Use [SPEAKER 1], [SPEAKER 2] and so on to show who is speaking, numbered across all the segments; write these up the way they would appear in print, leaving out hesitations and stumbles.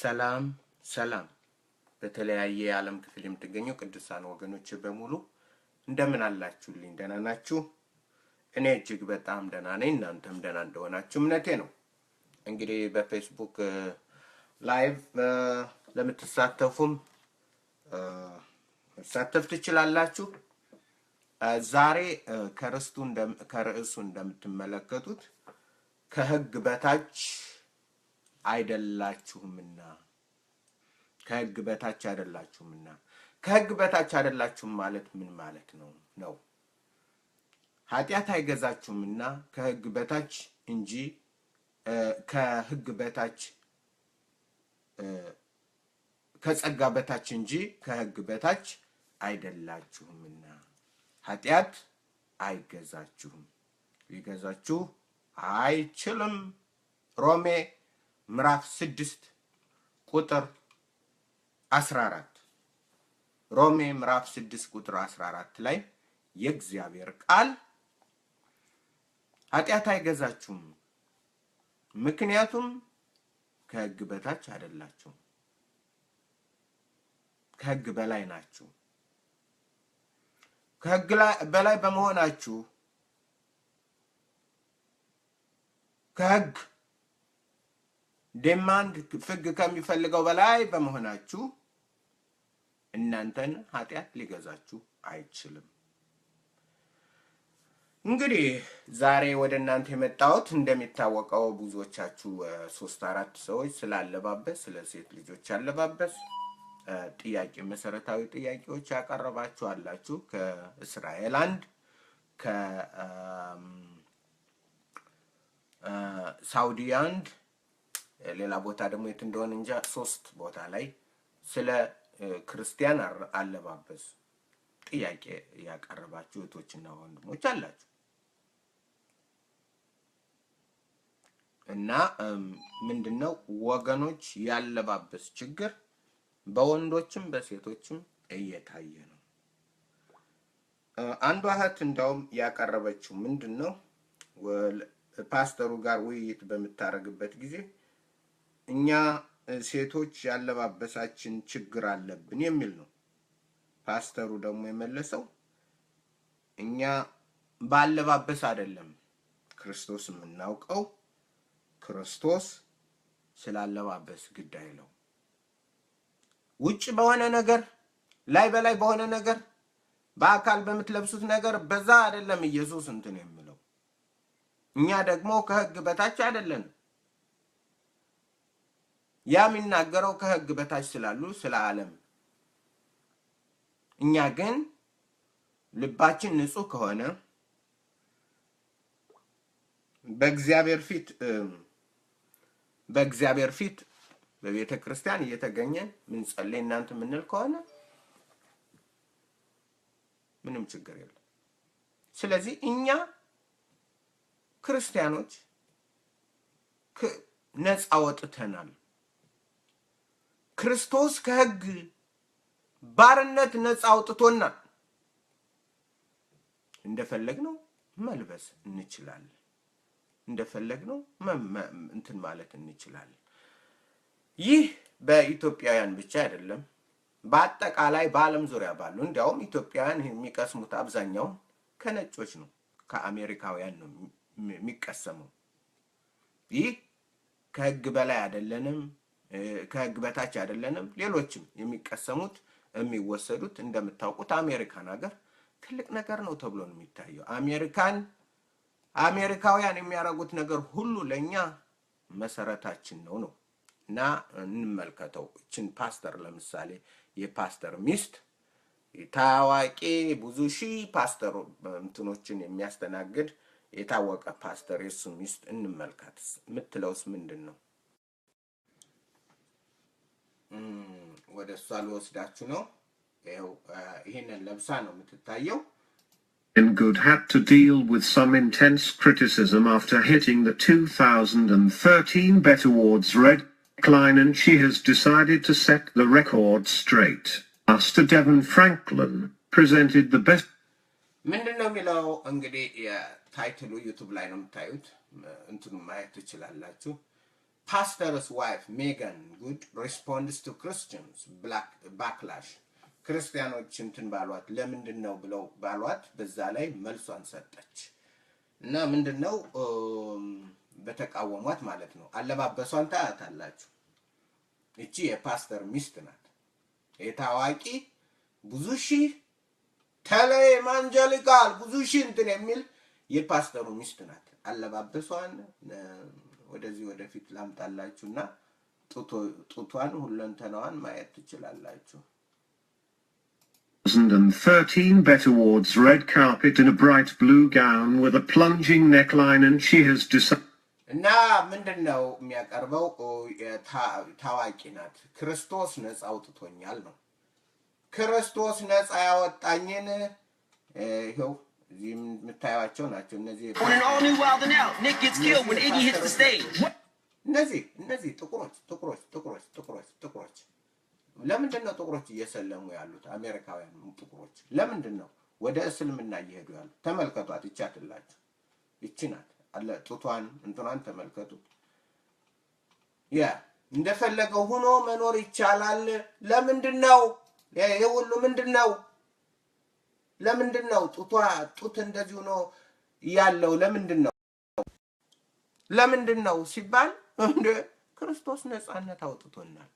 [SPEAKER 1] ሰላም ሰላም በተለያየ የዓለም ክፍል የምትገኙ ቅዱሳን ወገኖች በሙሉ እንደምን አላችሁልኝ? ደህና ናችሁ? እኔ እጅግ በጣም ደህና ነኝ። እናንተም ደህና እንደሆናችሁ እምነቴ ነው። እንግዲህ በፌስቡክ ላይቭ ለምትሳተፉም መሳተፍ ትችላላችሁ። ዛሬ ከርዕሱ እንደምትመለከቱት ከሕግ በታች አይደላችሁምና ከሕግ በታች አይደላችሁምና ከሕግ በታች አይደላችሁም ማለት ምን ማለት ነው? ኃጢአት አይገዛችሁምና ከሕግ በታች እንጂ ከሕግ በታች ከጸጋ በታች እንጂ ከሕግ በታች አይደላችሁምና ኃጢአት አይገዛችሁም፣ ሊገዛችሁ አይችልም። ሮሜ ምዕራፍ 6 ቁጥር 14 ሮሜ ምዕራፍ 6 ቁጥር 14 ላይ የእግዚአብሔር ቃል ኃጢአት አይገዛችሁም፣ ምክንያቱም ከሕግ በታች አይደላችሁም፣ ከሕግ በላይ ናችሁ። ከሕግ በላይ በመሆናችሁ ከሕግ ዴማንድ ፍግ ከሚፈልገው በላይ በመሆናችሁ እናንተን ኃጢአት ሊገዛችሁ አይችልም። እንግዲህ ዛሬ ወደ እናንተ የመጣሁት እንደሚታወቀው ብዙዎቻችሁ 3-4 ሰዎች ስለ አለባበስ፣ ስለ ሴት ልጆች አለባበስ ጥያቄ መሰረታዊ ጥያቄዎች ያቀረባችሁ አላችሁ። ከእስራኤል አንድ ከሳውዲ አንድ ሌላ ቦታ ደግሞ የት እንደሆነ እንጃ 3 ቦታ ላይ ስለ ክርስቲያን አለባበስ ጥያቄ ያቀረባችሁ እህቶችና ወንድሞች አላችሁ እና ምንድነው ወገኖች ያለባበስ ችግር በወንዶችም በሴቶችም እየታየ ነው። አንዷ እህት እንደውም ያቀረበችው ምንድነው ፓስተሩ ጋር ውይይት በምታረግበት ጊዜ እኛ ሴቶች ያለባበሳችን ችግር አለብን የሚል ነው። ፓስተሩ ደግሞ የመለሰው እኛ ባለባበስ አይደለም ክርስቶስ የምናውቀው፣ ክርስቶስ ስላለባበስ ግድ አይለው። ውጭ በሆነ ነገር ላይ በላይ በሆነ ነገር በአካል በምትለብሱት ነገር በዛ አይደለም ኢየሱስ እንትን የሚለው። እኛ ደግሞ ከሕግ በታች አይደለም። ያ የሚናገረው ከሕግ በታች ስላሉ ስለ ዓለም። እኛ ግን ልባችን ንጹህ ከሆነ በእግዚአብሔር ፊት በቤተ ክርስቲያን እየተገኘን ምን ጸልይ እናንተ ምንል ከሆነ ምንም ችግር የለም። ስለዚህ እኛ ክርስቲያኖች ነፃ ወጥተናል። ክርስቶስ ከሕግ ባርነት ነፃ አውጥቶናል። እንደፈለግነው መልበስ እንችላለን። እንደፈለግነው እንትን ማለት እንችላለን። ይህ በኢትዮጵያውያን ብቻ አይደለም፣ በአጠቃላይ በዓለም ዙሪያ ባሉ እንዲያውም ኢትዮጵያውያን የሚቀስሙት አብዛኛው ከነጮች ነው፣ ከአሜሪካውያን ነው የሚቀሰመው። ይህ ከሕግ በላይ አይደለንም፣ ከሕግ በታች አይደለንም። ሌሎችም የሚቀሰሙት የሚወሰዱት እንደምታውቁት አሜሪካን ሀገር ትልቅ ነገር ነው ተብሎ ነው የሚታየው። አሜሪካውያን የሚያደርጉት ነገር ሁሉ ለኛ መሰረታችን ነው። እና እንመልከተው። እችን ፓስተር ለምሳሌ የፓስተር ሚስት ታዋቂ ብዙ ሺህ ፓስተር እንትኖችን የሚያስተናግድ የታወቀ ፓስተር የሱ ሚስት እንመልከት። የምትለውስ ምንድን ነው? ወደ እሷ ልወስዳችሁ ነው። ይሄንን ለብሳ ነው የምትታየው።
[SPEAKER 2] Good had to deal with some intense criticism after hitting the 2013 BET Awards red line, and she has decided to set the record straight. Pastor Devon Franklin presented the best.
[SPEAKER 1] ምንድነው የሚለው እንግዲህ የታይትሉ ዩቲዩብ ላይ ነው የምታዩት። እንትኑ ማየት ትችላላችሁ። pastor's wife Megan Good responds to Christians backlash ክርስቲያኖች እንትን ባሏት ለምንድነው ብለው ባሏት በዛ ላይ መልሷን ሰጠች እና ምንድነው በተቃወሟት ማለት ነው አለባበሷን ታያታላችሁ እቺ የፓስተር ሚስት ናት የታዋቂ ብዙ ሺህ ተለይ ማንጀሊካል ብዙ ሺህ እንትን የሚል የፓስተሩ ሚስት ናት አለባበሷን ወደዚህ ወደፊት ላምጣላችሁና ጡቷን ሁለንተናዋን ማየት ትችላላችሁ
[SPEAKER 2] 2013 Bet Awards red carpet in a bright blue gown with a plunging neckline and she has decided
[SPEAKER 1] እና ምንድነው የሚያቀርበው ታዋቂ ናት ክርስቶስ ነፃ አውጥቶኛል ነው ክርስቶስ ነፃ ያወጣኝን ይሄው እዚህ የምታዩዋቸው ናቸው እነዚህ እነዚህ ጥቁሮች ለምንድነው ጥቁሮች እየሰለሙ ያሉት አሜሪካውያን ጥቁሮች ለምንድነው ወደ እስልምና እየሄዱ ያሉት ተመልከቷት ይቻትላችሁ ይቺ ናት አለ ጡቷን እንትናን ተመልከቱ ያ እንደፈለገው ሆኖ መኖር ይቻላል ለምንድነው የሁሉ ምንድነው ጡት እንደዚህ ሆኖ ያለው ለምንድነው ሲባል እንደ ክርስቶስ ነፃነት አውጥቶናል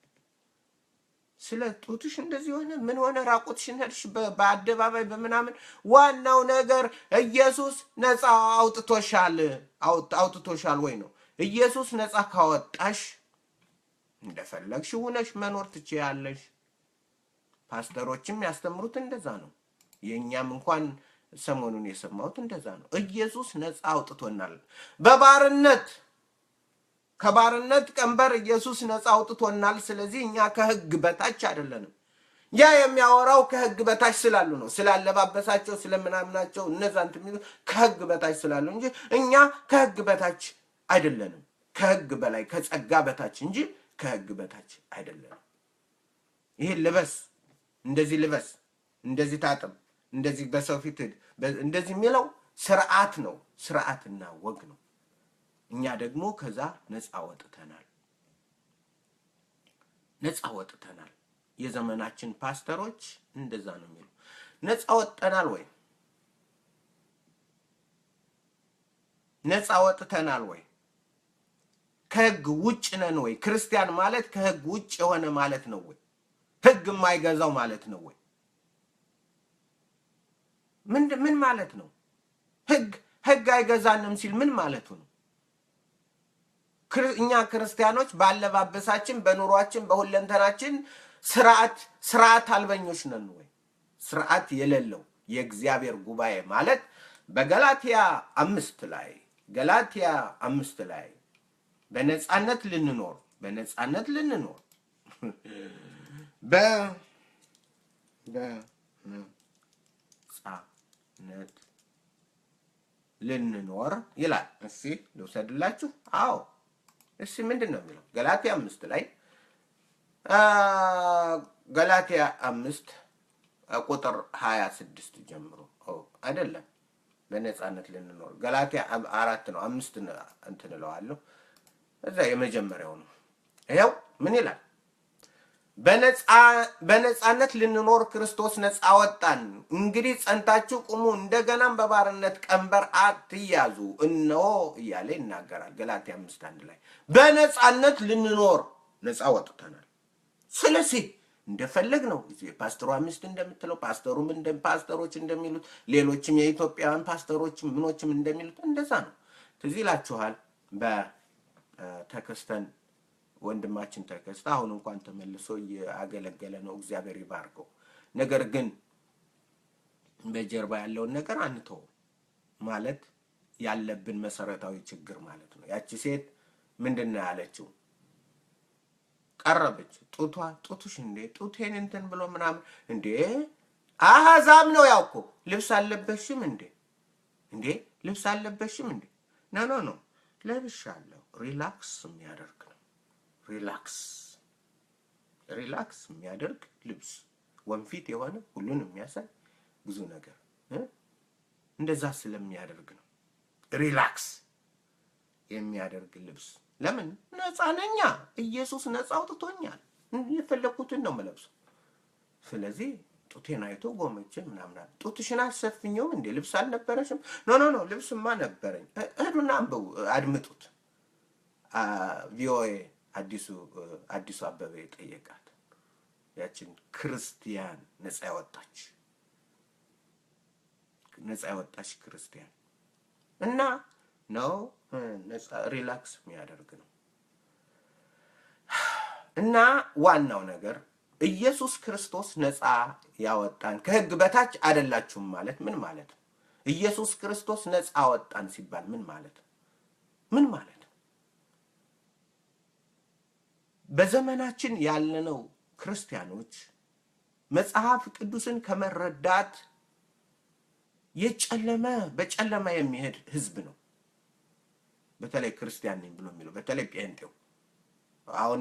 [SPEAKER 1] ስለ ጡትሽ እንደዚህ ሆነ ምን ሆነ ራቁትሽን ሄድሽ በአደባባይ በመናምን ዋናው ነገር ኢየሱስ ነፃ አውጥቶሻል ወይ ነው ኢየሱስ ነፃ ካወጣሽ እንደፈለግሽ ሆነሽ መኖር ትችያለሽ ፓስተሮችም ያስተምሩት እንደዛ ነው የኛም እንኳን ሰሞኑን የሰማሁት እንደዛ ነው ኢየሱስ ነፃ አውጥቶናል ከባርነት ቀንበር ኢየሱስ ነፃ አውጥቶናል ስለዚህ እኛ ከህግ በታች አይደለንም ያ የሚያወራው ከህግ በታች ስላሉ ነው ስላለባበሳቸው ስለምናምናቸው እነዛን ትምሉ ከህግ በታች ስላሉ እንጂ እኛ ከህግ በታች አይደለንም ከህግ በላይ ከጸጋ በታች እንጂ ከህግ በታች አይደለንም ይሄ ልበስ እንደዚህ ታጥብ እንደዚህ በሰው ፊት እንደዚህ የሚለው ስርዓት ነው ስርዓትና ወግ ነው እኛ ደግሞ ከዛ ነፃ ወጥተናል የዘመናችን ፓስተሮች እንደዛ ነው የሚሉ ነፃ ወጥተናል ወይ ከህግ ውጭ ነን ወይ ክርስቲያን ማለት ከህግ ውጭ የሆነ ማለት ነው ወይ ህግ የማይገዛው ማለት ነው ወይ ምን ማለት ነው ህግ አይገዛንም ሲል ምን ማለት ነው እኛ ክርስቲያኖች ባለባበሳችን በኑሯችን በሁለንተናችን ስርዓት አልበኞች ነን ወይ ስርዓት የሌለው የእግዚአብሔር ጉባኤ ማለት በገላትያ 5 ላይ በነፃነት ልንኖር ልንኖር ይላል እሺ ልውሰድላችሁ አዎ እሺ ምንድነው የሚለው ገላትያ 5 ላይ ገላትያ 5 ቁጥር 26 ጀምሮ አይደለም በነፃነት ልንኖር ገላትያ 4 ነው 5 እንትንለዋለሁ እዛ የመጀመሪያው ነው ይሄው ምን ይላል በነፃነት ልንኖር ክርስቶስ ነፃ አወጣን እንግዲህ ጸንታችሁ ቁሙ እንደገናም በባርነት ቀንበር አትያዙ እነሆ እያለ ይናገራል ገላትያ 5:1 ላይ በነፃነት ልንኖር ነፃ ወጥተናል ስለዚህ እንደፈለግ ነው ፓስተሩ 5 እንደምትለው ፓስተሩም ፓስተሮች እንደሚሉት ሌሎችም የኢትዮጵያውያን ፓስተሮች ምኖችም እንደሚሉት እንደዛ ነው ትዝ ይላችኋል በተከስተን ወንድማችን ተከስተ አሁን እንኳን ተመልሶ ያገለገለ ነው እግዚአብሔር ይባርከው ነገር ግን በጀርባ ያለውን ነገር አንተው ማለት ያለብን መሰረታዊ ችግር ማለት ነው ያቺ ሴት ምንድነው ያለችው ቀረበች ጡቱሽ እንዴ ጡቴን እንትን ብሎ ምናምን እንዴ አሃዛም ነው ያውቁ ልብስ አለበሽም እንዴ ኖ ለብሻለሁ ሪላክስ የሚያደርግ ነው ሪላክስ የሚያደርግ ልብስ ወንፊት የሆነ ሁሉን የሚያሳይ ብዙ ነገር እንደዛ ስለሚያደርግ ነው ሪላክስ የሚያደርግ ልብስ። ለምን? ነፃ ነኛ። ኢየሱስ ነፃ አውጥቶኛል። የፈለኩትን ነው የምለብሰው። ስለዚህ ጡቴን አይቶ ጎመጀ ምናምን። ጡትሽን አልሸፍኘውም እንዴ? ልብስ አልነበረሽም? ኖ ልብስማ ነበረኝ። እዱና አንብቡ፣ አድምጡት። ቪኦኤ አዲሱ አበበ የጠየቃት ያችን ክርስቲያን ነፃ ያወጣች ክርስቲያን እና ነው ነፃ ሪላክስ የሚያደርግ ነው። እና ዋናው ነገር ኢየሱስ ክርስቶስ ነፃ ያወጣን ከሕግ በታች አይደላችሁም ማለት ምን ማለት ነው? ኢየሱስ ክርስቶስ ነፃ አወጣን ሲባል ምን ማለት ነው? ምን ማለት ነው? በዘመናችን ያለነው ክርስቲያኖች መጽሐፍ ቅዱስን ከመረዳት በጨለማ የሚሄድ ህዝብ ነው። በተለይ ክርስቲያን ነኝ ብሎ የሚለው በተለይ ጴንጤው። አሁን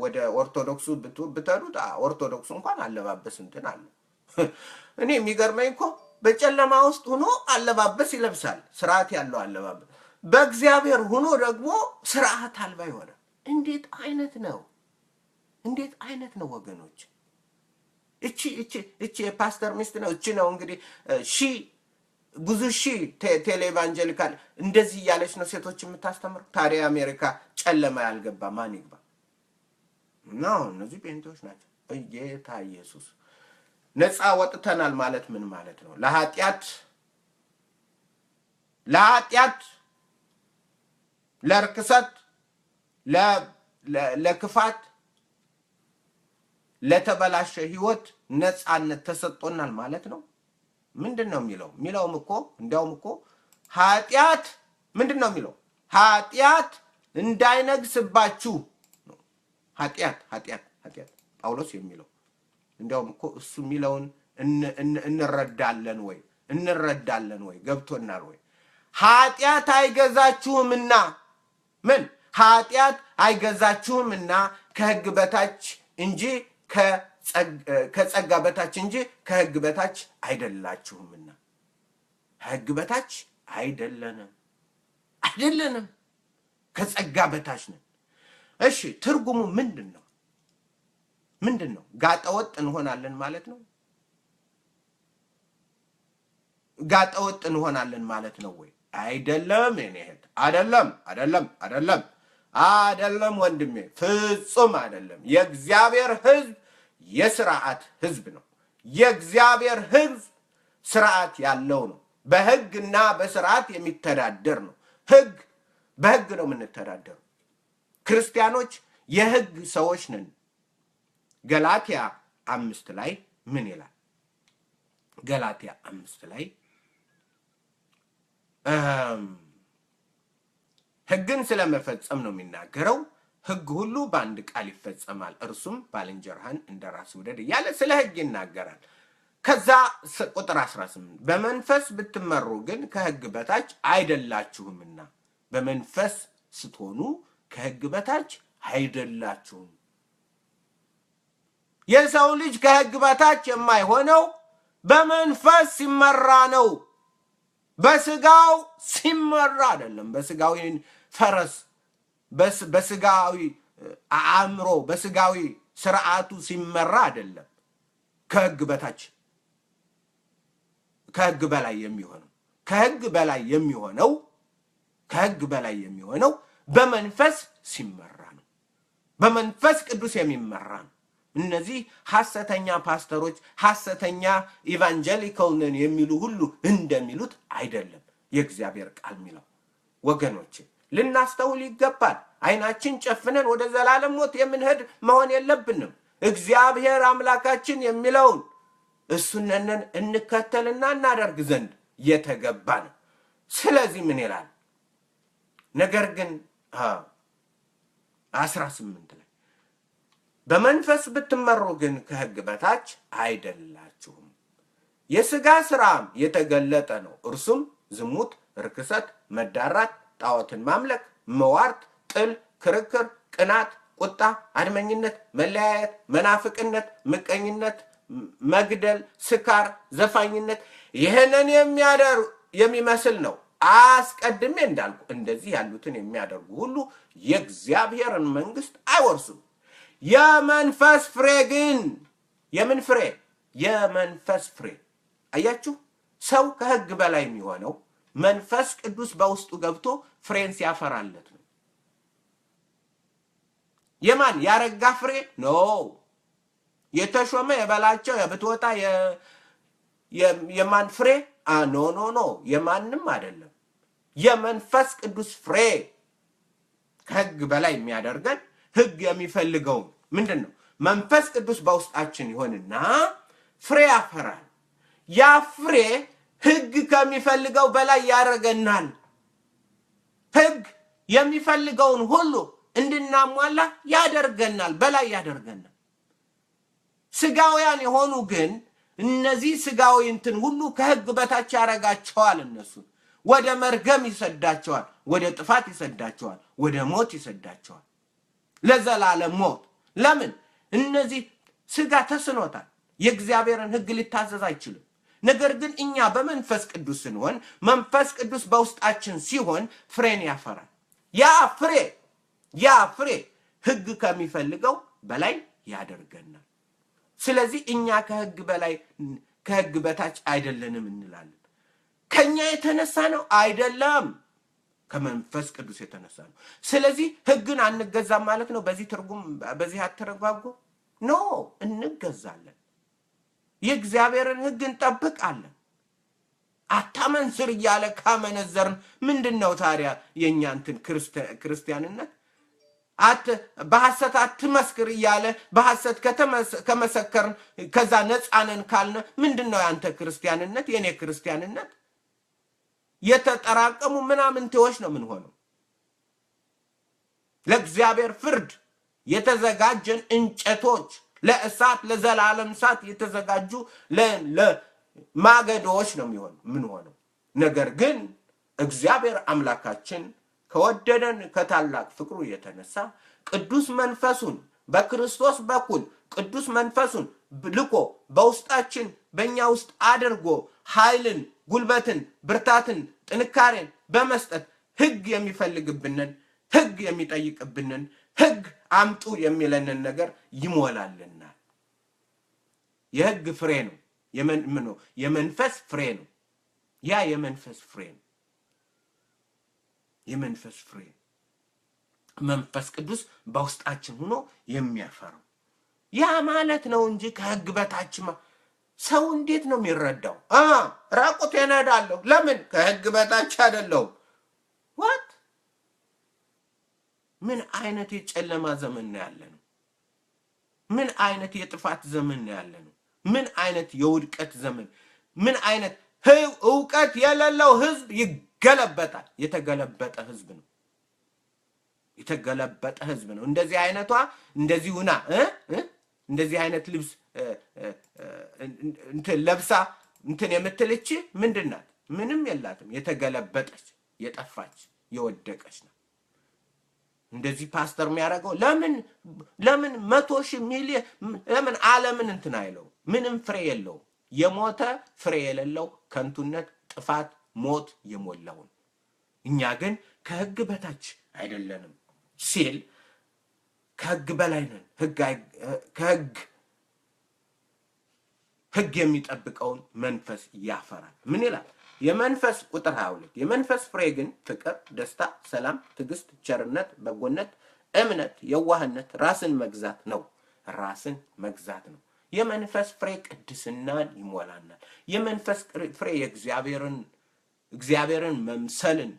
[SPEAKER 1] ወደ ኦርቶዶክሱ ብትሄዱት ኦርቶዶክሱ እንኳን አለባበስ እንትን አለ። እኔ የሚገርመኝ እኮ በጨለማ ውስጥ ሆኖ አለባበስ ይለብሳል፣ ስርዓት ያለው አለባበስ። በእግዚአብሔር ሆኖ ደግሞ ስርዓት አልባ ይሆናል። እንዴት አይነት ነው? እንዴት አይነት ነው ወገኖች? እቺ የፓስተር ሚስት ነው። እቺ ነው እንግዲህ ብዙ ቴሌ ኢቫንጀሊካል እንደዚህ እያለች ነው ሴቶች የምታስተምር። ታዲያ አሜሪካ ጨለማ ያልገባ ማን ይግባ? ነው እነዚህ ጴንጤዎች ናቸው። ጌታ ኢየሱስ ነፃ ወጥተናል ማለት ምን ማለት ነው? ለኃጢአት፣ ለርክሰት፣ ለክፋት፣ ለተበላሸ ህይወት ነፃነት ተሰጥቶናል ማለት ነው። ምንድነው የሚለውም እኮ እንዲያውም እኮ ኃጢአት ምንድነው የሚለው? ኃጢአት እንዳይነግስባችሁ ነው። ኃጢአት ጳውሎስ የሚለው እንዲያውም እኮ እሱ የሚለውን እንረዳለን ወይ? ገብቶናል ወይ? ኃጢአት አይገዛችሁምና ምን? ኃጢአት አይገዛችሁምና ከሕግ በታች እንጂ ከጸጋ በታች እንጂ ከሕግ በታች አይደላችሁምና። ሕግ በታች አይደለንም፣ ከጸጋ በታች ነን። እሺ ትርጉሙ ምንድን ነው? ጋጠወጥ እንሆናለን ማለት ነው? ጋጠወጥ እንሆናለን ማለት ነው ወይ? አይደለም። እኔ እህት አይደለም ወንድሜ፣ ፍጹም አይደለም። የእግዚአብሔር ሕዝብ የስርዓት ሕዝብ ነው። የእግዚአብሔር ሕዝብ ስርዓት ያለው ነው። በሕግና በስርዓት የሚተዳደር ነው። በሕግ ነው የምንተዳደረው። ክርስቲያኖች የሕግ ሰዎች ነን። ገላትያ 5 ላይ ምን ይላል? ገላትያ 5 ላይ ሕግን ስለመፈጸም ነው የሚናገረው። ሕግ ሁሉ በአንድ ቃል ይፈጸማል፣ እርሱም ባልንጀራህን እንደራስህ ውደድ እያለ ስለ ሕግ ይናገራል። ከዛ ቁጥር 18 በመንፈስ ብትመሩ ግን ከሕግ በታች አይደላችሁምና። በመንፈስ ስትሆኑ ከሕግ በታች አይደላችሁም። የሰው ልጅ ከሕግ በታች የማይሆነው በመንፈስ ሲመራ ነው። በስጋው ሲመራ አይደለም። በስጋዊ ፈረስ፣ በስጋዊ አእምሮ፣ በስጋዊ ስርዓቱ ሲመራ አይደለም። ከሕግ በታች ከሕግ በላይ የሚሆነው በመንፈስ ሲመራ ነው። በመንፈስ ቅዱስ የሚመራ ነው። እነዚህ ሐሰተኛ ፓስተሮች፣ ሐሰተኛ ኢቫንጀሊካል ነን የሚሉ ሁሉ እንደሚሉት አይደለም። የእግዚአብሔር ቃል የሚለው ወገኖቼ ልናስተውል ይገባል። አይናችን ጨፍነን ወደ ዘላለም ሞት የምንሄድ መሆን የለብንም። እግዚአብሔር አምላካችን የሚለውን እሱነን እንከተልና እናደርግ ዘንድ የተገባ ነው። ስለዚህ ምን ይላል? ነገር ግን 18 ላይ በመንፈስ ብትመሩ ግን ከሕግ በታች አይደላችሁም። የሥጋ ሥራም የተገለጠ ነው። እርሱም ዝሙት፣ ርክሰት፣ መዳራት፣ ጣዖትን ማምለክ፣ መዋርት፣ ጥል፣ ክርክር፣ ቅናት፣ ቁጣ፣ አድመኝነት፣ መለያየት፣ መናፍቅነት፣ ምቀኝነት፣ መግደል፣ ስካር፣ ዘፋኝነት ይህንን የሚመስል ነው። አስቀድሜ እንዳልኩ እንደዚህ ያሉትን የሚያደርጉ ሁሉ የእግዚአብሔርን መንግስት አይወርሱም። የመንፈስ ፍሬ ግን የምን ፍሬ? የመንፈስ ፍሬ። አያችሁ፣ ሰው ከሕግ በላይ የሚሆነው መንፈስ ቅዱስ በውስጡ ገብቶ ፍሬን ሲያፈራለት ነው። የማን ያረጋ ፍሬ ነው? የተሾመ የበላቸው የብትወጣ የማን ፍሬ? ኖ ኖ ኖ፣ የማንም አይደለም። የመንፈስ ቅዱስ ፍሬ ከሕግ በላይ የሚያደርገን ሕግ የሚፈልገው ምንድን ነው? መንፈስ ቅዱስ በውስጣችን ይሆንና ፍሬ ያፈራል። ያ ፍሬ ሕግ ከሚፈልገው በላይ ያደርገናል። ሕግ የሚፈልገውን ሁሉ እንድናሟላ ያደርገናል፣ በላይ ያደርገናል። ስጋውያን የሆኑ ግን እነዚህ ስጋዊ እንትን ሁሉ ከሕግ በታች ያረጋቸዋል። እነሱ ወደ መርገም ይሰዳቸዋል፣ ወደ ጥፋት ይሰዳቸዋል፣ ወደ ሞት ይሰዳቸዋል፣ ለዘላለም ሞት። ለምን? እነዚህ ስጋ ተስኖታል፣ የእግዚአብሔርን ሕግ ሊታዘዝ አይችልም። ነገር ግን እኛ በመንፈስ ቅዱስ ስንሆን መንፈስ ቅዱስ በውስጣችን ሲሆን ፍሬን ያፈራል። ያ ፍሬ ሕግ ከሚፈልገው በላይ ያደርገናል። ስለዚህ እኛ ከሕግ በታች አይደለንም እንላለን። ከኛ የተነሳ ነው አይደለም፣ ከመንፈስ ቅዱስ የተነሳ ነው። ስለዚህ ሕግን አንገዛም ማለት ነው። በዚህ ትርጉም በዚህ አተረጓጎ ኖ፣ እንገዛለን። የእግዚአብሔርን ሕግ እንጠብቃለን። አታመንዝር እያለ ካመነዘርን ምንድን ነው ታዲያ የእኛ እንትን ክርስቲያንነት? በሐሰት አትመስክር እያለ በሐሰት ከመሰከርን ከዛ ነፃነን ካልነ ምንድን ነው ያንተ ክርስቲያንነት? የኔ ክርስቲያንነት? የተጠራቀሙ ምናምንቴዎች ነው ምን ሆነው? ለእግዚአብሔር ፍርድ የተዘጋጀን እንጨቶች፣ ለእሳት ለዘላለም እሳት የተዘጋጁ ለማገዶዎች ነው ምን ሆነው? ነገር ግን እግዚአብሔር አምላካችን ከወደደን ከታላቅ ፍቅሩ የተነሳ ቅዱስ መንፈሱን በክርስቶስ በኩል ቅዱስ መንፈሱን ልኮ በውስጣችን በእኛ ውስጥ አድርጎ ኃይልን፣ ጉልበትን፣ ብርታትን፣ ጥንካሬን በመስጠት ሕግ የሚፈልግብንን ሕግ የሚጠይቅብንን ሕግ አምጡ የሚለንን ነገር ይሞላልናል። የሕግ ፍሬ ነው። የመንፈስ ፍሬ ነው። ያ የመንፈስ ፍሬ ነው። የመንፈስ ፍሬ መንፈስ ቅዱስ በውስጣችን ሆኖ የሚያፈራው ያ ማለት ነው እንጂ ከሕግ በታች ሰው እንዴት ነው የሚረዳው? ራቁቴን እሄዳለሁ። ለምን? ከሕግ በታች አይደለሁም። ዋት ምን አይነት የጨለማ ዘመን ነው ያለነው? ምን አይነት የጥፋት ዘመን ነው ያለነው? ምን አይነት የውድቀት ዘመን፣ ምን አይነት እውቀት የሌለው ህዝብ ይገለበጣል። የተገለበጠ ህዝብ ነው። የተገለበጠ ህዝብ ነው። እንደዚህ አይነቷ እንደዚህ ሁና እንደዚህ አይነት ልብስ እንትን ለብሳ እንትን የምትልች ምንድናት? ምንም የላትም። የተገለበጠች፣ የጠፋች፣ የወደቀች ነው። እንደዚህ ፓስተር የሚያደርገው ለምን 100,000 ሚሊዮን ለምን ዓለምን እንትን አይለው? ምንም ፍሬ የለው። የሞተ ፍሬ የሌለው ከንቱነት፣ ጥፋት፣ ሞት የሞላውን። እኛ ግን ከሕግ በታች አይደለንም ሲል ከሕግ በላይ ነን። ሕግ የሚጠብቀውን መንፈስ ያፈራል። ምን ይላል? የመንፈስ ቁጥር 22 የመንፈስ ፍሬ ግን ፍቅር፣ ደስታ፣ ሰላም፣ ትዕግስት፣ ቸርነት፣ በጎነት፣ እምነት፣ የዋህነት፣ ራስን መግዛት ነው። ራስን መግዛት ነው። የመንፈስ ፍሬ ቅድስናን ይሞላናል። የመንፈስ ፍሬ እግዚአብሔርን መምሰልን፣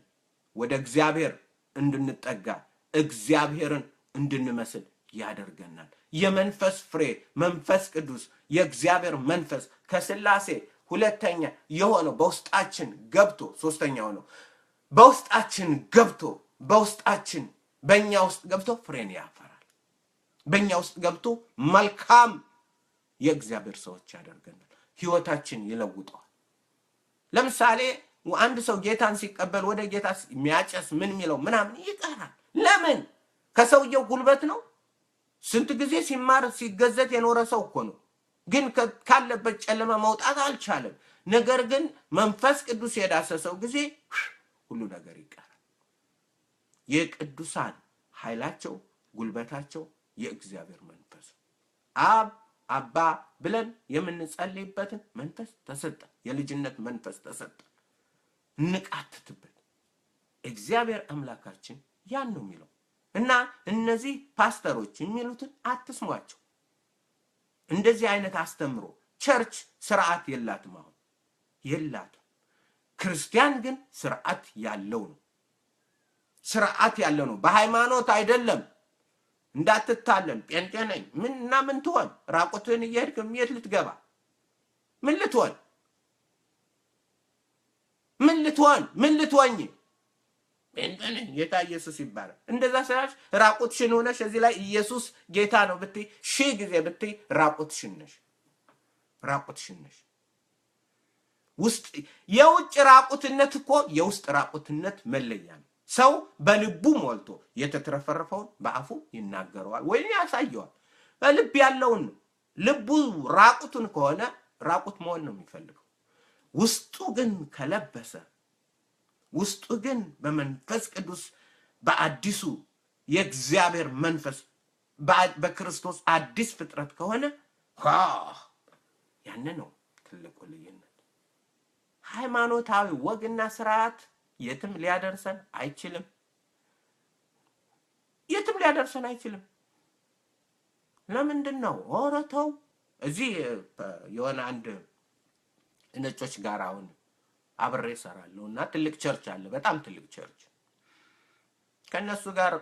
[SPEAKER 1] ወደ እግዚአብሔር እንድንጠጋ እግዚአብሔርን እንድንመስል ያደርገናል። የመንፈስ ፍሬ መንፈስ ቅዱስ የእግዚአብሔር መንፈስ ከስላሴ ሁለተኛ የሆነው በውስጣችን ገብቶ ሶስተኛው ነው። በውስጣችን ገብቶ በእኛ ውስጥ ገብቶ ፍሬን ያፈራል። በእኛ ውስጥ ገብቶ መልካም የእግዚአብሔር ሰዎች ያደርገናል። ህይወታችን ይለውጠዋል። ለምሳሌ አንድ ሰው ጌታን ሲቀበል ወደ ጌታ የሚያጨስ ምን የሚለው ምናምን ይቀራል። ለምን? ከሰውየው ጉልበት ነው። ስንት ጊዜ ሲማር ሲገዘት የኖረ ሰው እኮ ነው። ግን ካለበት ጨለማ መውጣት አልቻለም። ነገር ግን መንፈስ ቅዱስ የዳሰሰው ጊዜ ሁሉ ነገር ይቀራል። የቅዱሳን ኃይላቸው ጉልበታቸው የእግዚአብሔር መንፈስ አብ አባ ብለን የምንጸልይበትን መንፈስ ተሰጠ። የልጅነት መንፈስ ተሰጠ። እንቃትትበት። እግዚአብሔር አምላካችን ያን ነው የሚለው እና እነዚህ ፓስተሮች የሚሉትን አትስሟቸው። እንደዚህ አይነት አስተምሮ ቸርች ስርዓት የላትም። አሁን የላትም። ክርስቲያን ግን ስርዓት ያለው ነው። ስርዓት ያለው ነው። በሃይማኖት አይደለም። እንዳትታለል። ጴንጤ ነኝ ምንና ምን ትሆን? ራቁትን እየሄድክ የት ልትገባ? ምን ልትሆን? ምን ልትሆን? ምን ልትሆኝ? ጴንጤ ነኝ ጌታ ኢየሱስ ይባላል። እንደዛ ስላልሽ ራቁትሽን ሆነሽ እዚህ ላይ ኢየሱስ ጌታ ነው ብትይ ሺህ ጊዜ ብትይ ራቁትሽን ነሽ። ራቁትሽን ነሽ። ውስጥ የውጭ ራቁትነት እኮ የውስጥ ራቁትነት መለያ ነው። ሰው በልቡ ሞልቶ የተትረፈረፈውን በአፉ ይናገረዋል ወይ ያሳየዋል። በልብ ያለውን ልቡ ራቁቱን ከሆነ ራቁት መሆን ነው የሚፈልገው። ውስጡ ግን ከለበሰ ውስጡ ግን በመንፈስ ቅዱስ በአዲሱ የእግዚአብሔር መንፈስ በክርስቶስ አዲስ ፍጥረት ከሆነ ያን ነው ትልቁ ልዩነት። ሃይማኖታዊ ወግና ስርዓት የትም ሊያደርሰን አይችልም። የትም ሊያደርሰን አይችልም። ለምንድን ነው? ኧረ ተው። እዚህ የሆነ አንድ ነጮች ጋር አሁን አብሬ እሰራለሁ እና ትልቅ ቸርች አለ፣ በጣም ትልቅ ቸርች። ከነሱ ጋር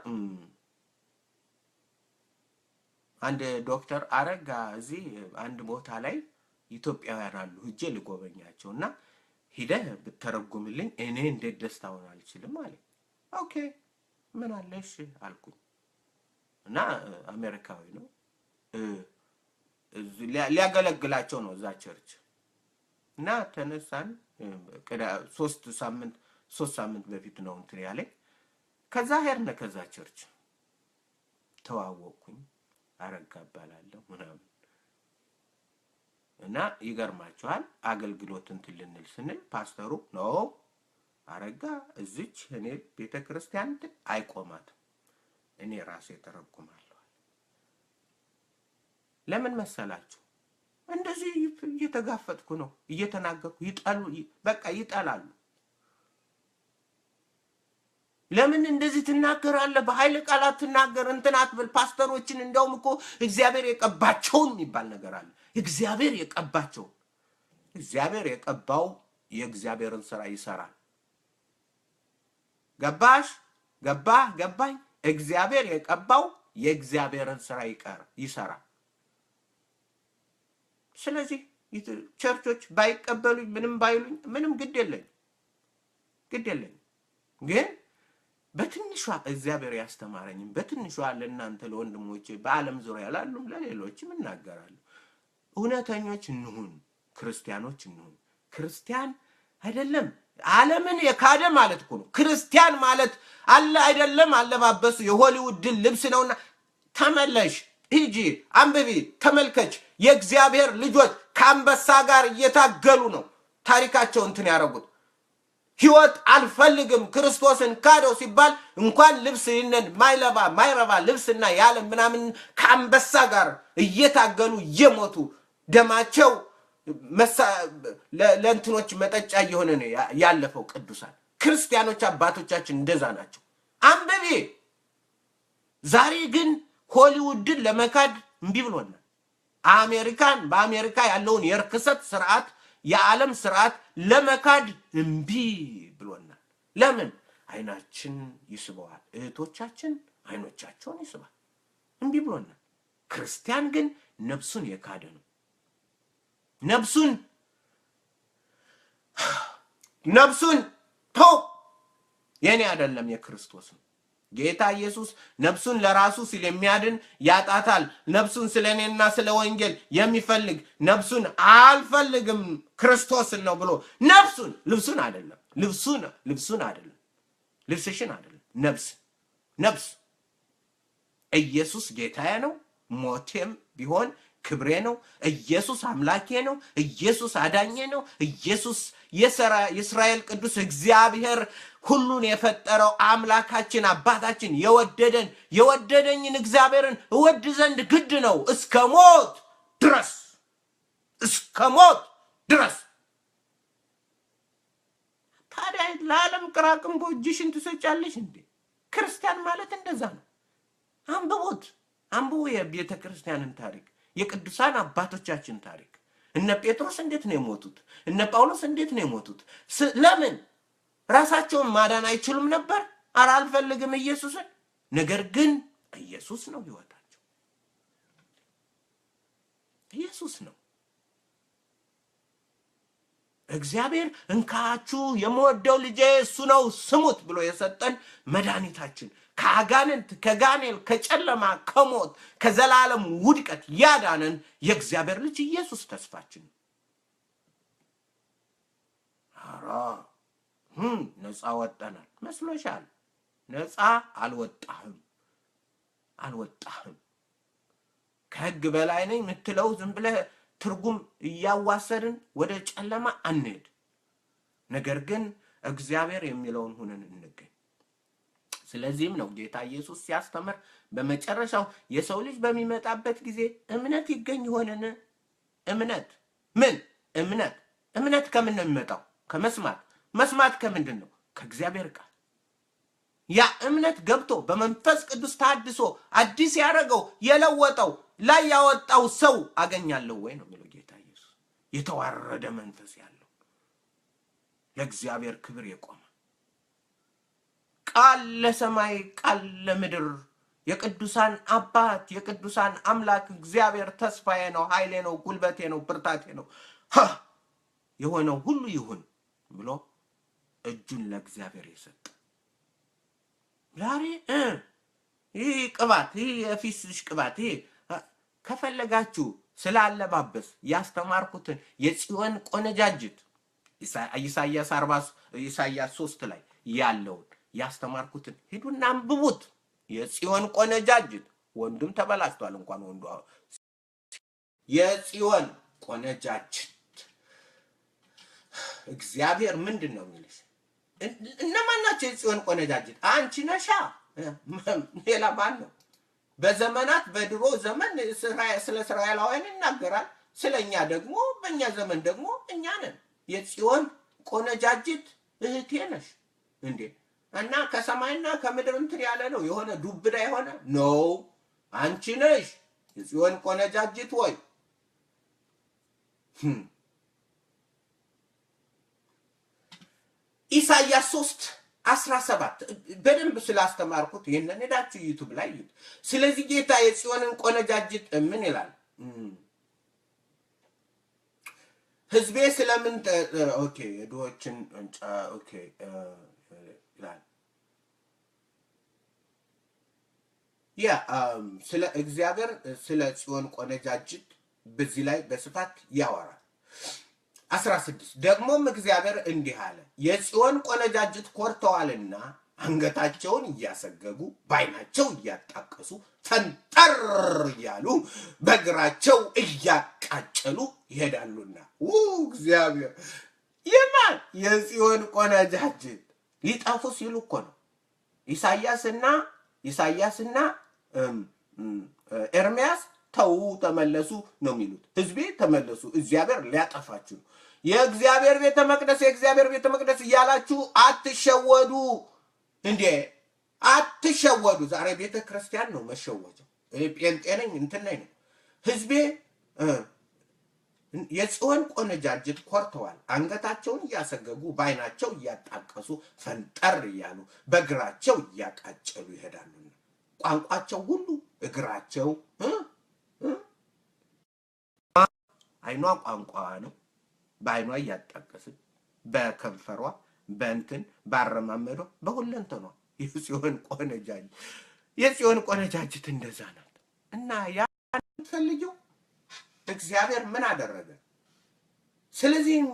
[SPEAKER 1] አንድ ዶክተር አረጋ እዚህ አንድ ቦታ ላይ ኢትዮጵያውያን አሉ ሂጄ ልጎበኛቸው እና ሂደህ ብትተረጉምልኝ እኔ እንዴት ደስታውን አልችልም አለ። ኦኬ ምን አለሽ አልኩኝ እና አሜሪካዊ ነው ሊያገለግላቸው ነው እዛ ቸርች እና ተነሳን። ሶስት ሳምንት በፊት ነው እንትን ያለኝ። ከዛ ሄድን ከዛ ቸርች ተዋወቅኩኝ። አረጋ እባላለሁ ምናምን እና ይገርማችኋል አገልግሎት እንትን ልንል ስንል ፓስተሩ ነው አረጋ እዚች እኔ ቤተክርስቲያን አይቆማትም እኔ ራሴ ተረጉማለሁ። ለምን መሰላችሁ? እንደዚህ እየተጋፈጥኩ ነው እየተናገርኩ ይጠላሉ። ለምን እንደዚህ ትናገራለህ? በኃይል ቃላት ትናገር እንትን አትበል። ፓስተሮችን እንደውም እኮ እግዚአብሔር የቀባቸውን የሚባል ነገር አለ። እግዚአብሔር የቀባቸው እግዚአብሔር የቀባው የእግዚአብሔርን ስራ ይሰራል። ገባኝ? እግዚአብሔር የቀባው የእግዚአብሔርን ስራ ይሰራል። ስለዚህ ቸርቾች ባይቀበሉኝ ምንም ባይሉኝ ምንም ግድ የለኝ። ግን በትንሿ እግዚአብሔር ያስተማረኝም በትንሿ ለእናንተ ለወንድሞቼ በዓለም ዙሪያ ላሉም ለሌሎችም እናገራለሁ። እውነተኞች እንሁን፣ ክርስቲያኖች እንሁን። ክርስቲያን አይደለም ዓለምን የካደ ማለት እኮ ነው። ክርስቲያን ማለት አለ አይደለም አለባበሱ የሆሊውድ ልብስ ነውና ተመለሽ፣ ሂጂ፣ አንብቢ፣ ተመልከች። የእግዚአብሔር ልጆች ከአንበሳ ጋር እየታገሉ ነው ታሪካቸው እንትን ያደረጉት። ህይወት አልፈልግም ክርስቶስን ካደው ሲባል እንኳን ልብስ ይነን ማይረባ ልብስና ያለም ምናምን ከአንበሳ ጋር እየታገሉ እየሞቱ ደማቸው ለእንትኖች መጠጫ እየሆነ ነው ያለፈው። ቅዱሳን ክርስቲያኖች አባቶቻችን እንደዛ ናቸው። አንብቢ። ዛሬ ግን ሆሊውድን ለመካድ እምቢ ብሎናል። በአሜሪካ ያለውን የርክሰት ስርዓት የዓለም ስርዓት ለመካድ እምቢ ብሎናል። ለምን? አይናችን ይስበዋል። እህቶቻችን አይኖቻቸውን ይስባል። እምቢ ብሎናል። ክርስቲያን ግን ነፍሱን የካደ ነው። ነፍሱን ተው። የኔ አይደለም የክርስቶስ ነው። ጌታ ኢየሱስ ነፍሱን ለራሱ ሲል የሚያድን ያጣታል። ነፍሱን ስለኔና ስለ ወንጌል የሚፈልግ ነፍሱን አልፈልግም ክርስቶስን ነው ብሎ ልብሱን አይደለም ልብስሽን አይደለም ነፍስ ኢየሱስ ጌታዬ ነው። ሞቴም ቢሆን ክብሬ ነው። ኢየሱስ አምላኬ ነው። ኢየሱስ አዳኜ ነው። ኢየሱስ የእስራኤል ቅዱስ እግዚአብሔር ሁሉን የፈጠረው አምላካችን አባታችን የወደደኝን እግዚአብሔርን እወድ ዘንድ ግድ ነው እስከ ሞት ድረስ ታዲያ ለዓለም ቅራቅንቦ እጅሽን ትሰጫለሽ እንዴ? ክርስቲያን ማለት እንደዛ ነው። አንብቡ የቤተ ክርስቲያንን ታሪክ፣ የቅዱሳን አባቶቻችን ታሪክ። እነ ጴጥሮስ እንዴት ነው የሞቱት? እነ ጳውሎስ እንዴት ነው የሞቱት? ለምን? ራሳቸውን ማዳን አይችሉም ነበር? ኧረ አልፈልግም ኢየሱስን። ነገር ግን ኢየሱስ ነው ህይወታቸው፣ ኢየሱስ ነው። እግዚአብሔር እንካችሁ የምወደው ልጄ እሱ ነው ስሙት ብሎ የሰጠን መድኃኒታችን ከአጋንንት ከጋኔል ከጨለማ ከሞት ከዘላለም ውድቀት ያዳነን የእግዚአብሔር ልጅ ኢየሱስ ተስፋችን። አራ ነፃ ወጣናል መስሎሻል? ነፃ አልወጣህም። ከህግ በላይ ነኝ የምትለው ዝም ብለህ ትርጉም እያዋሰድን ወደ ጨለማ አንሄድ። ነገር ግን እግዚአብሔር የሚለውን ሁነን እንገኝ። ስለዚህም ነው ጌታ ኢየሱስ ሲያስተምር በመጨረሻው የሰው ልጅ በሚመጣበት ጊዜ እምነት ይገኝ ይሆንን? እምነት ምን? እምነት ከምን ነው የሚመጣው? ከመስማት። መስማት ከምንድን ነው? ከእግዚአብሔር ቃል። ያ እምነት ገብቶ በመንፈስ ቅዱስ ታድሶ አዲስ ያደረገው የለወጠው ላይ ያወጣው ሰው አገኛለሁ ወይ ነው የሚለው ጌታ ኢየሱስ። የተዋረደ መንፈስ ያለው ለእግዚአብሔር ክብር የቆመ ቃል ለሰማይ ቃል ለምድር የቅዱሳን አባት የቅዱሳን አምላክ እግዚአብሔር ተስፋዬ ነው፣ ኃይሌ ነው፣ ጉልበቴ ነው፣ ብርታቴ ነው የሆነው ሁሉ ይሁን ብሎ እጁን ለእግዚአብሔር የሰጠ ዛሬ ይህ ቅባት ይህ የፊስሽ ቅባት ይህ ከፈለጋችሁ ስላለባበስ ያስተማርኩትን የጽዮን ቆነጃጅት ኢሳይያስ 3 ላይ ያለውን ያስተማርኩትን ሂዱና አንብቡት። የጽዮን ቆነጃጅት ወንድም ተበላሽቷል እንኳን ወንዱ የጽዮን ቆነጃጅት እግዚአብሔር ምንድን ነው የሚልሽ? እነማን ናቸው የጽዮን ቆነጃጅት? አንቺ ነሻ። ሌላ ማን ነው? በዘመናት በድሮ ዘመን ስለ እስራኤላውያን ይናገራል። ስለኛ ደግሞ በእኛ ዘመን ደግሞ እኛ ነን። የጽዮን ቆነጃጅት እህቴ ነሽ እንዴ? እና ከሰማይና ከምድር እንትን ያለ ነው የሆነ ዱብዳ የሆነ ነው። አንቺ ነሽ የጽዮን ቆነጃጅት ወይ ኢሳይያስ 3:17 በደንብ ስላስተማርኩት ይሄንን ሄዳችሁ ዩቲዩብ ላይ ይዩት። ስለዚህ ጌታ የጽዮንን ቆነጃጅት ምን ይላል? ህዝቤ ስለምን ኦኬ የዶችን ኦኬ ይላል ያ ስለ እግዚአብሔር ስለ ጽዮን ቆነጃጅት በዚህ ላይ በስፋት ያወራል። 16 ደግሞም እግዚአብሔር እንዲህ አለ፣ የጽዮን ቆነጃጅት ኮርተዋልና አንገታቸውን እያሰገጉ በዓይናቸው እያጣቀሱ ፈንጠር እያሉ በእግራቸው እያቃጨሉ ይሄዳሉና። እግዚአብሔር የማን የጽዮን ቆነጃጅት ሊጠፉ ሲሉ እኮ ነው። ኢሳይያስና ኤርምያስ ተው ተመለሱ ነው የሚሉት። ህዝቤ ተመለሱ፣ እግዚአብሔር ሊያጠፋችሁ ነው። የእግዚአብሔር ቤተ መቅደስ እያላችሁ አትሸወዱ እንዴ! አትሸወዱ። ዛሬ ቤተ ክርስቲያን ነው መሸወጃው። ጴንጤ ነኝ እንትን ላይ ነው። ህዝቤ የጽዮን ቆነጃጅት ኮርተዋል፣ አንገታቸውን እያሰገጉ በዓይናቸው እያጣቀሱ ፈንጠር እያሉ በእግራቸው እያቃጨሉ ይሄዳሉና ቋንቋቸው ሁሉ እግራቸው አይኗ ቋንቋ ነው። በዓይኗ እያጣቀስን በከንፈሯ በእንትን ባረማመዷ በሁለንተኗ የጽዮን ቆነጃጅት እንደዛ ናት። እና ያን ፈልጊው እግዚአብሔር ምን አደረገ? ስለዚህም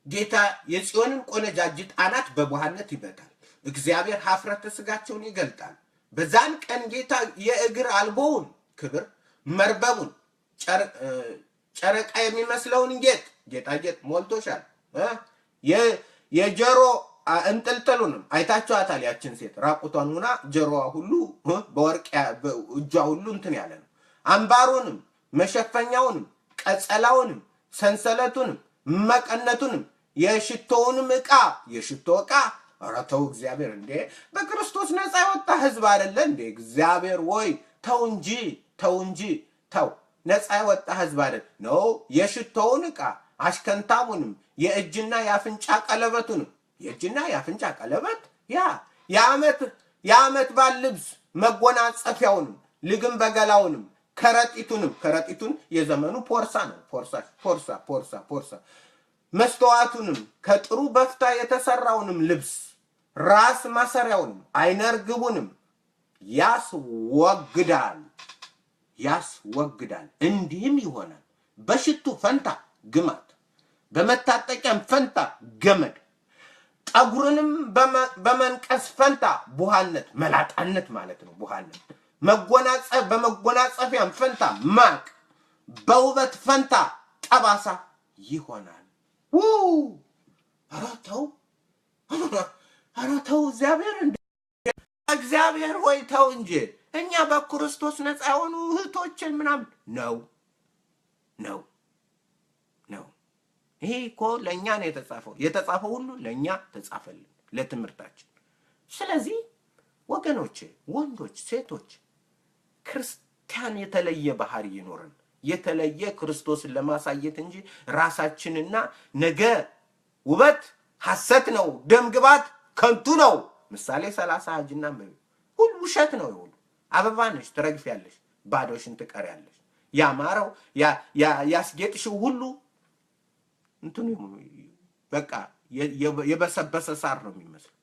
[SPEAKER 1] ጌታ የጽዮንን ቆነጃጅት አናት በቡሃነት ይበታል። እግዚአብሔር ኀፍረተ ስጋቸውን ይገልጣል። በዛን ቀን ጌታ የእግር አልቦውን ክብር መርበቡን ጨረቃ የሚመስለውን ጌጣጌጥ ሞልቶሻል። የጆሮ እንጥልጥሉንም አይታችኋታል። ያችን ሴት ራቁቷን ሆና ጆሮዋ ሁሉ በወርቅ እጇ ሁሉ እንትን ያለ ነው። አምባሩንም መሸፈኛውንም ቀጸላውንም ሰንሰለቱንም መቀነቱንም የሽቶውንም የሽቶ ዕቃ ኧረ ተው እግዚአብሔር እንዴ! በክርስቶስ ነፃ የወጣ ህዝብ አይደለ እንዴ? እግዚአብሔር ወይ ተው እንጂ ተው። ነፃ የወጣ ህዝብ አይደል ነው። የሽቶውን ዕቃ አሽከንታሙንም የእጅና የአፍንጫ ቀለበቱንም የእጅና የአፍንጫ ቀለበት የዓመት በዓል ልብስ መጎናጸፊያውንም ልግም በገላውንም ከረጢቱን የዘመኑ ፖርሳ ነው። ፖርሳ መስተዋቱንም ከጥሩ በፍታ የተሰራውንም ልብስ ራስ ማሰሪያውንም አይነ ርግቡንም ያስወግዳል። እንዲህም ይሆናል በሽቱ ፈንታ ግማት፣ በመታጠቂያም ፈንታ ገመድ፣ ጠጉርንም በመንቀስ ፈንታ ቡሃነት፣ መላጣነት ማለት ነው። ቡሃነት በመጎናጸፊያም ፈንታ ማቅ፣ በውበት ፈንታ ጠባሳ ይሆናል። ኧረ ተው እግዚአብሔር ሆይ ተው እንጂ። እኛ በክርስቶስ ነፃ የሆኑ እህቶችን ምናምን ነው። ይሄ እኮ ለእኛ ነው የተጻፈው ሁሉ ለእኛ ተጻፈልን ለትምህርታችን። ስለዚህ ወገኖቼ፣ ወንዶች፣ ሴቶች ክርስቲያን የተለየ ባህሪ ይኖርን፣ የተለየ ክርስቶስን ለማሳየት እንጂ ራሳችንና ነገ ውበት ሐሰት ነው፣ ደምግባት ከንቱ ነው። ምሳሌ 30 ሂጂና ሁሉ ውሸት ነው። ይሁን አበባ ነሽ፣ ትረግፊያለሽ፣ ባዶሽን ትቀሪያለሽ። ያማረው ያስጌጥሽው ሁሉ እንትኑ በቃ የበሰበሰ ሳር ነው የሚመስለው።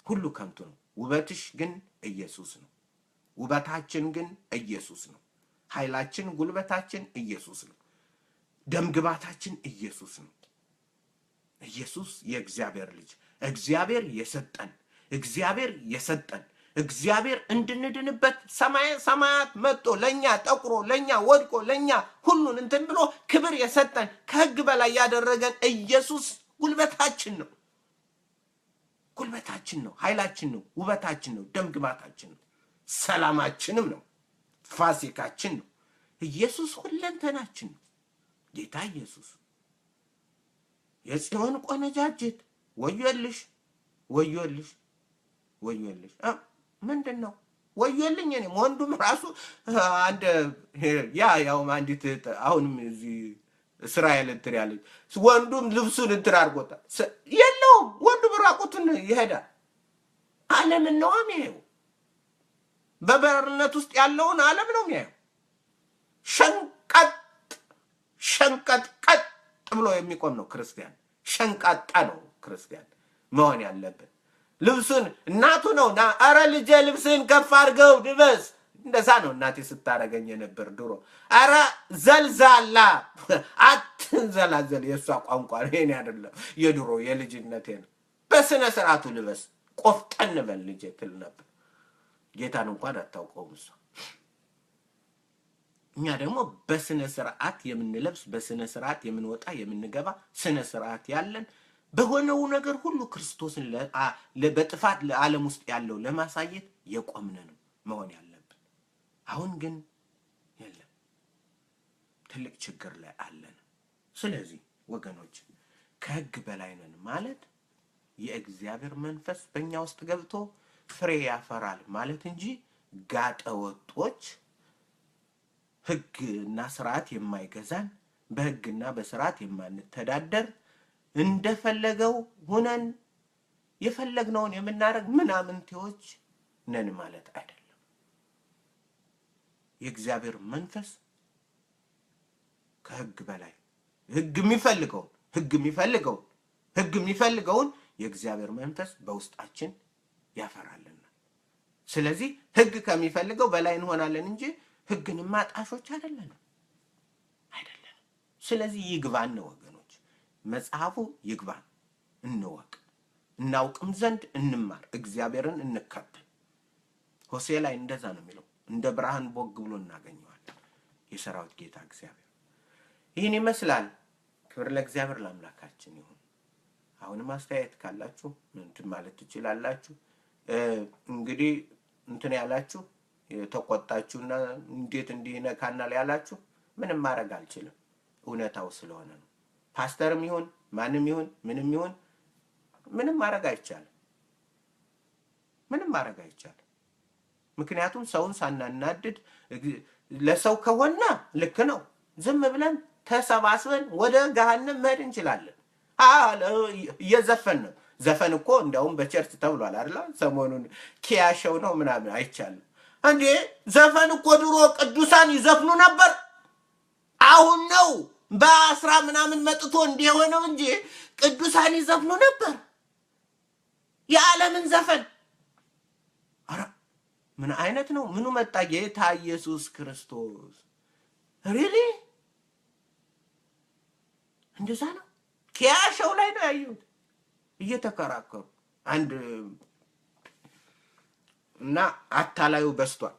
[SPEAKER 1] ሁሉ ከንቱ ነው። ውበትሽ ግን ኢየሱስ ነው። ውበታችን ግን ኢየሱስ ነው። ኃይላችን፣ ጉልበታችን ኢየሱስ ነው። ደምግባታችን ኢየሱስ ነው። ኢየሱስ የእግዚአብሔር ልጅ፣ እግዚአብሔር የሰጠን እግዚአብሔር እንድንድንበት ሰማያት መጥቶ ለኛ ጠቁሮ ለኛ ወድቆ ለኛ ሁሉን እንትን ብሎ ክብር የሰጠን ከሕግ በላይ ያደረገን ኢየሱስ ጉልበታችን ነው። ኃይላችን ነው። ውበታችን ነው። ደምግባታችን ነው። ሰላማችንም ነው። ፋሲካችን ነው። ኢየሱስ ሁለንተናችን ነው። ጌታ ኢየሱስ የጽዮን ቆነጃጅት ወዮልሽ ምንድን ነው ወዮልኝ? እኔም ወንዱም ራሱ አንድ ያው አንዲት አሁንም እዚህ እስራኤል እንትን ያለች ወንዱም ልብሱን እንትን አድርጎታል። የለውም ወንዱም ራቁቱን ይሄዳል። ዓለምን ነው የሚያየው። በበርነት ውስጥ ያለውን ዓለም ነው የሚያየው። ሸንቀጥ ብሎ የሚቆም ነው ክርስቲያን። ሸንቃጣ ነው ክርስቲያን መሆን ያለበት። ልብሱን እናቱ ነው ኧረ ልጄ ልብስህን ከፍ አድርገው ልበስ። እንደዛ ነው እናቴ ስታረገኝ የነበር ድሮ። ኧረ ዘልዛላ አትንዘላዘል። የእሷ ቋንቋ ይሄን አይደለም፣ የድሮ የልጅነቴ ነው። በስነ ስርዓቱ ልበስ፣ ቆፍጠን በል ልጄ ትል ነበር። ጌታን እንኳን አታውቀውም እሷ። እኛ ደግሞ በስነ ስርዓት የምንለብስ፣ በስነ ስርዓት የምንወጣ የምንገባ፣ ስነ ስርዓት ያለን በሆነው ነገር ሁሉ ክርስቶስን በጥፋት ለዓለም ውስጥ ያለው ለማሳየት የቆምን ነው መሆን ያለብን። አሁን ግን የለም፣ ትልቅ ችግር ላይ አለን። ስለዚህ ወገኖች ከሕግ በላይ ነን ማለት የእግዚአብሔር መንፈስ በእኛ ውስጥ ገብቶ ፍሬ ያፈራል ማለት እንጂ ጋጠ ወጦች ሕግና ስርዓት የማይገዛን በሕግና በስርዓት የማንተዳደር እንደፈለገው ሆነን የፈለግነውን የምናደርግ ምናምንቴዎች ነን ማለት አይደለም። የእግዚአብሔር መንፈስ ከሕግ በላይ ሕግ የሚፈልገውን የእግዚአብሔር መንፈስ በውስጣችን ያፈራልና፣ ስለዚህ ሕግ ከሚፈልገው በላይ እንሆናለን እንጂ ሕግን ማጣሾች አይደለንም። ስለዚህ ይግባን ነው ወገኖች፣ መጽሐፉ ይግባን፣ እንወቅ፣ እናውቅም ዘንድ እንማር፣ እግዚአብሔርን እንከተል። ሆሴዕ ላይ እንደዛ ነው የሚለው። እንደ ብርሃን ቦግ ብሎ እናገኘዋለን። የሰራዊት ጌታ እግዚአብሔር ይህን ይመስላል። ክብር ለእግዚአብሔር ለአምላካችን ይሁን። አሁንም አስተያየት ካላችሁ እንትን ማለት ትችላላችሁ። እንግዲህ እንትን ያላችሁ ተቆጣችሁና እንዴት እንዲነካናል ያላችሁ ምንም ማድረግ አልችልም፣ እውነታው ስለሆነ ነው። ፓስተርም ይሁን ማንም ይሁን ምንም ይሁን ምንም ማድረግ አይቻልም። ምንም ማድረግ አይቻልም። ምክንያቱም ሰውን ሳናናድድ ለሰው ከሆነ ልክ ነው። ዝም ብለን ተሰባስበን ወደ ገሃነም መሄድ እንችላለን። እየዘፈን ነው። ዘፈን እኮ እንደውም በቸርች ተብሏል አይደል? ሰሞኑን ኪያሸው ነው ምናምን አይቻልም እንዴ? ዘፈን እኮ ድሮ ቅዱሳን ይዘፍኑ ነበር። አሁን ነው በ10 ምናምን መጥቶ እንዲሆነው እንጂ ቅዱሳን ይዘፍኑ ነበር የዓለምን ዘፈን። አረ ምን አይነት ነው? ምኑ መጣ? ጌታ ኢየሱስ ክርስቶስ ሪሊ እንደዛ ነው። ኪያሸው ላይ ነው ያዩት እየተከራከሩ አንድ እና አታላዩ በስቷል።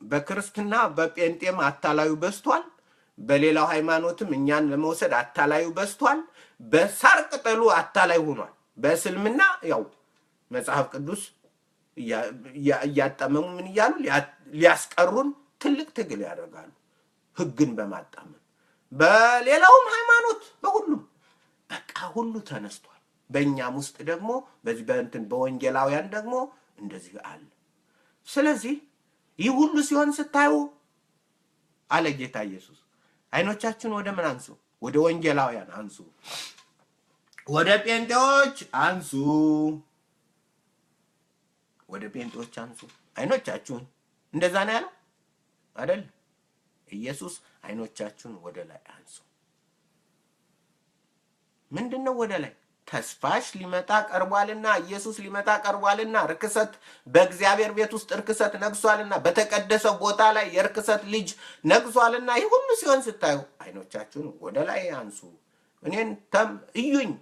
[SPEAKER 1] በክርስትና በጴንጤም አታላዩ በስቷል። በሌላው ሃይማኖትም እኛን ለመውሰድ አታላዩ በስቷል። በሳር ቅጠሉ አታላይ ሆኗል። በእስልምና ያው መጽሐፍ ቅዱስ እያጣመሙ ምን እያሉ ሊያስቀሩን ትልቅ ትግል ያደርጋሉ ህግን በማጣመም። በሌላውም ሃይማኖት በሁሉም በቃ ሁሉ ተነስቷል። በእኛም ውስጥ ደግሞ በዚህ በወንጌላውያን ደግሞ እንደዚህ አለ። ስለዚህ ይህ ሁሉ ሲሆን ስታዩ አለ ጌታ ኢየሱስ አይኖቻችሁን ወደ ምን አንሱ? ወደ ወንጌላውያን አንሱ፣ ወደ ጴንጤዎች አንሱ፣ ወደ ጴንጤዎች አንሱ አይኖቻችሁን። እንደዛ ነው ያለው አይደል? ኢየሱስ አይኖቻችሁን ወደ ላይ አንሱ። ምንድነው ወደ ላይ? ተስፋሽ ሊመጣ ቀርቧልና፣ ኢየሱስ ሊመጣ ቀርቧልና፣ ርክሰት በእግዚአብሔር ቤት ውስጥ ርክሰት ነግሷልና፣ በተቀደሰው ቦታ ላይ የርክሰት ልጅ ነግሷልና። ይህ ሁሉ ሲሆን ስታዩ አይኖቻችሁን ወደ ላይ አንሱ። እኔን እዩኝ፣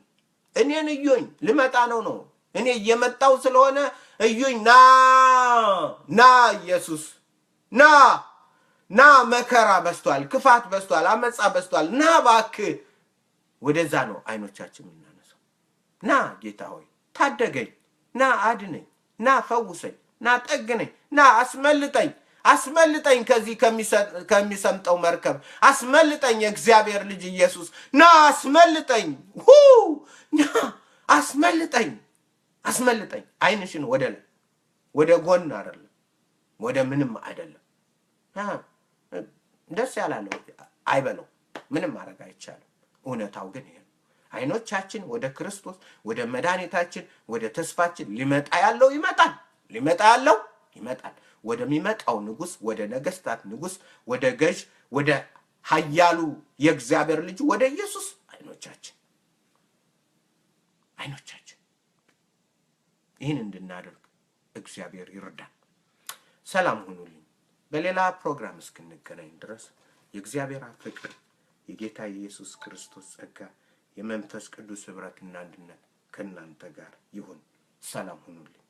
[SPEAKER 1] እኔን እዩኝ፣ ልመጣ ነው። እኔ እየመጣው ስለሆነ እዩኝ። ና ኢየሱስ ና መከራ በስቷል፣ ክፋት በስቷል፣ አመጻ በስቷል። ና እባክህ። ወደዛ ነው አይኖቻችን የምናነሳው። ና ጌታ ሆይ ታደገኝ፣ ና አድነኝ፣ ና ፈውሰኝ፣ ና ጠግነኝ፣ ና አስመልጠኝ ከዚህ ከሚሰምጠው መርከብ አስመልጠኝ። የእግዚአብሔር ልጅ ኢየሱስ ና አስመልጠኝ፣ ና አስመልጠኝ። አይንሽን ወደ ላይ ወደ ጎን አይደለም፣ ወደ ምንም አይደለም። ደስ ያላለው አይበለው፣ ምንም ማድረግ አይቻልም። እውነታው ግን ይሄ ነው። አይኖቻችን ወደ ክርስቶስ፣ ወደ መድኃኒታችን፣ ወደ ተስፋችን ሊመጣ ያለው ይመጣል፣ ሊመጣ ያለው ይመጣል። ወደሚመጣው ንጉስ፣ ወደ ነገስታት ንጉስ፣ ወደ ገዥ፣ ወደ ኃያሉ የእግዚአብሔር ልጅ ወደ ኢየሱስ አይኖቻችን ይህን እንድናደርግ እግዚአብሔር ይርዳል። ሰላም ሁኑልኝ። በሌላ ፕሮግራም እስክንገናኝ ድረስ የእግዚአብሔር ፍቅር፣ የጌታ ኢየሱስ ክርስቶስ ጸጋ፣ የመንፈስ ቅዱስ ህብረትና አንድነት ከእናንተ ጋር ይሁን። ሰላም ሁኑልኝ።